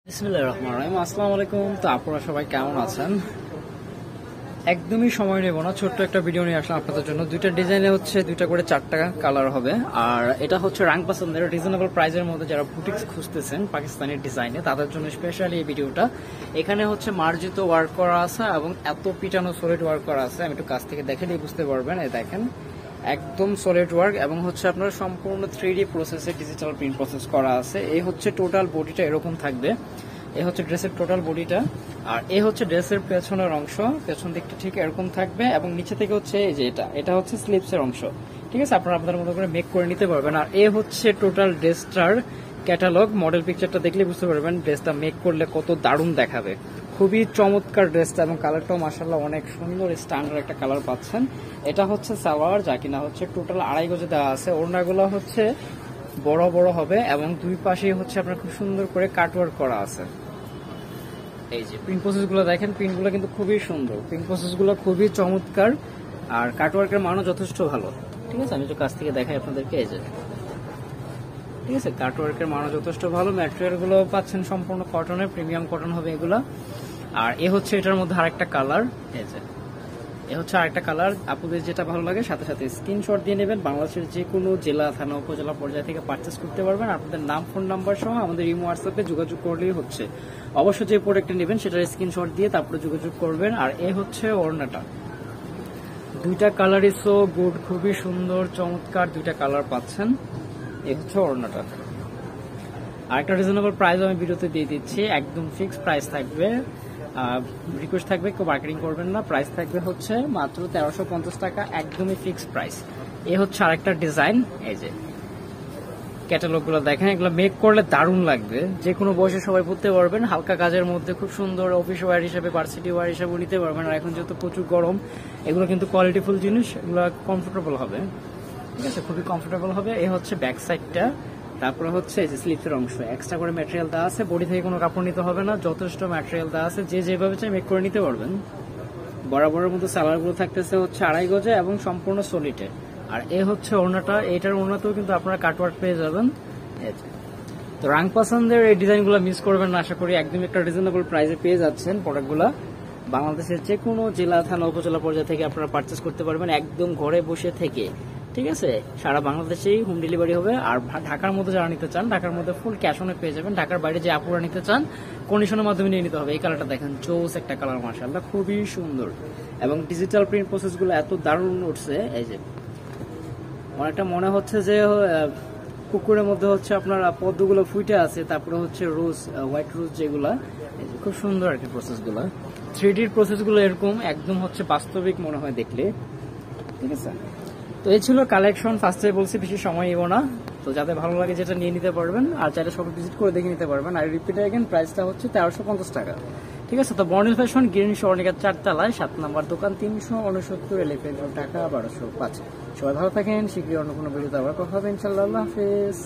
বিসমিল্লাহির রহমানির রহিম। আসসালামু আলাইকুম। তো আপনারা সবাই কেমন আছেন? একদমই সময় নেব না, ছোট্ট একটা ভিডিও নিয়ে আসলাম আপনাদের জন্য। দুইটা ডিজাইনে হচ্ছে দুইটা করে 4টা কালার হবে। আর এটা হচ্ছে রাং পছন্দের রিজনেবল প্রাইসের মধ্যে যারা বুটিক্স খুঁজতেছেন পাকিস্তানি ডিজাইনে তাদের জন্য স্পেশালি এই ভিডিওটা। এখানে হচ্ছে মার্জিত ওয়ার্ক করা আছে এবং এত পিটানো সলিড ওয়ার্ক করা আছে, আমি একটু কাছ থেকে দেখেলেই বুঝতে পারবেন। এই দেখেন একদম সলিড ওয়ার্ক এবং হচ্ছে আপনার সম্পূর্ণ 3D প্রসেসে ডিজিটাল প্রিন্ট প্রসেস করা আছে। এই হচ্ছে টোটাল বডিটা এরকম থাকবে। এই হচ্ছে ড্রেসের টোটাল বডিটা, আর এই হচ্ছে ড্রেসের পেছনের অংশ। পেছন দিকটা ঠিক এরকম থাকবে এবং নিচে থেকে হচ্ছে এই যে এটা হচ্ছে স্লিপসের অংশ। ঠিক আছে, আপনারা আপনাদের মতো করে মেক করে নিতে পারবেন। আর এই হচ্ছে টোটাল ড্রেসটার ক্যাটালগ। মডেল পিকচারটা দেখলে বুঝতে পারবেন ড্রেসটা মেক করলে কত দারুণ দেখাবে। খুবই চমৎকার ড্রেসটা এবং কালারটাও মাশাআল্লাহ অনেক সুন্দর স্ট্যান্ডার্ড একটা কালার পাচ্ছেন। এটা হচ্ছে সালোয়ার, যা কিনা হচ্ছে টোটাল 2.5 গজে দেওয়া আছে। ওড়নাগুলো হচ্ছে বড় বড় হবে এবং দুই পাশেই হচ্ছে আপনার খুব সুন্দর করে কাটওয়ার্ক করা আছে। এই যে প্রিন্ট প্রসেস গুলো দেখেন, প্রিন্ট গুলো কিন্তু খুবই সুন্দর, প্রিন্ট প্রসেস গুলো খুবই চমৎকার আর কাটওয়ার্কের মানও যথেষ্ট ভালো। ঠিক আছে, আমি তো কাছ থেকে দেখাই আপনাদেরকে। এই যে ঠিক আছে, কাটওয়ার্কের মানও যথেষ্ট ভালো। ম্যাটেরিয়াল গুলো পাচ্ছেন সম্পূর্ণ কটনের, প্রিমিয়াম কটন হবে এগুলা। আর এ হচ্ছে এটার মধ্যে আরেকটা কালার। এই যে এ হচ্ছে আরেকটা কালার। আপনাদের যেটা ভালো লাগে সাথে সাথে স্ক্রিনশট দিয়ে নেবেন। বাংলাদেশের যে কোনো জেলা, থানা, উপজেলা পর্যায় থেকে পারচেস করতে পারবেন। আপনাদের নাম, ফোন নাম্বার সহ আমাদের ইমো হোয়াটসঅ্যাপে যোগাযোগ করলেই হচ্ছে। অবশ্যই যে প্রোডাক্টটা নেবেন সেটার স্ক্রিনশট দিয়ে তারপরে যোগাযোগ করবেন। আর এ হচ্ছে ওড়নাটা, দুইটা কালারই সো গুড, খুবই সুন্দর চমৎকার দুইটা কালার পাচ্ছেন। এই হচ্ছে ওড়নাটা। আরেকটা রিজনেবল প্রাইস আমি ভিডিওতে দিয়ে দিচ্ছি, একদম ফিক্স প্রাইস থাকবে। রিকোয়েস্ট থাকবে কেউ মার্কেটিং করবেন না। প্রাইস থাকবে হচ্ছে মাত্র 1350 টাকা, একদমই ফিক্স প্রাইস। এ হচ্ছে আরেকটা ডিজাইন। এই যে ক্যাটালগ গুলো দেখেন, এগুলো মেক করলে দারুণ লাগবে। যে কোনো বয়সে সবাই পড়তে পারবেন। হালকা কাজের মধ্যে খুব সুন্দর অফিস ওয়্যার হিসেবে, ভার্সিটি ওয়্যার হিসেবে নিতে পারবেন। আর এখন যেহেতু প্রচুর গরম, এগুলো কিন্তু কোয়ালিটিফুল জিনিস, এগুলো কমফোর্টেবল হবে। ঠিক আছে, খুবই কমফোর্টেবল হবে। এই হচ্ছে ব্যাক সাইডটা। তারপরে হচ্ছে এই যে স্লিপের অংশ, এক্সট্রা করে ম্যাটেরিয়াল দেওয়া আছে। বডি থেকে কোনো কাপড় নিতে হবে না, যথেষ্ট ম্যাটেরিয়াল দেওয়া আছে। যে যেভাবে চাই মেক করে নিতে পারবেন। বরাবরের মতো সালোয়ার গুলো থাকতেছে হচ্ছে 2.5 গজে এবং সম্পূর্ণ সলিডে। আর এ হচ্ছে ওড়নাটা, এটার ওড়নাতেও কিন্তু আপনারা কাটওয়ার্ক পেয়ে যাবেন। তো রাং পছন্দের এই ডিজাইনগুলো মিস করবেন না, আশা করি একদম একটা রিজনেবল প্রাইসে পেয়ে যাচ্ছেন প্রোডাক্টগুলো। বাংলাদেশের যে কোনো জেলা, থানা, উপজেলা পর্যায়ে থেকে আপনারা পারচেস করতে পারবেন একদম ঘরে বসে থেকে। ঠিক আছে, সারা বাংলাদেশেই হোম ডেলিভারি হবে। আর ঢাকার মধ্যে যারা নিতে চান, ঢাকার মধ্যে ফুল ক্যাশ অনে পেয়ে যাবেন। ঢাকার বাইরে যে আপুরা নিতে চান কন্ডিশনের মাধ্যমে নিয়ে নিতে হবে। এই কালারটা দেখেন, জোস একটা কালার, মাশাআল্লাহ খুবই সুন্দর। এবং ডিজিটাল প্রিন্ট প্রসেসগুলো এত দারুণ উঠছে। এই যে অনেকটা মনে হচ্ছে যে পুকুরের মধ্যে হচ্ছে আপনার পদ্মগুলো ফুটে আছে, তারপরে হচ্ছে রোজ, হোয়াইট রোজ যেগুলা, খুব সুন্দর আর কি প্রসেসগুলো। 3D প্রসেসগুলো এরকম একদম হচ্ছে বাস্তবিক মনে হয় দেখলে। ঠিক আছে, তো এই ছিল কালেকশন। ফার্স্টে বলছি বেশি সময় নেব না, তো যাতে ভালো লাগে যেটা নিয়ে নিতে পারবেন। আর চাইলে সব ভিজিট করে দেখে নিতে পারবেন। আর রিপিট এগেন প্রাইসটা হচ্ছে 1350 টাকা। ঠিক আছে, তো বর্ণিল ফ্যাশন, গ্রিন স্বর্ণিকার 4 তলায় 7 নম্বর দোকান, 369 এলিফেন্ট রোড, ঢাকা 1205। সবাই ভালো থাকেন। শীঘ্রই অন্য কোনো ভিডিওতে আবার কথা হবে ইনশাআল্লাহ। আল্লাহ হাফেজ।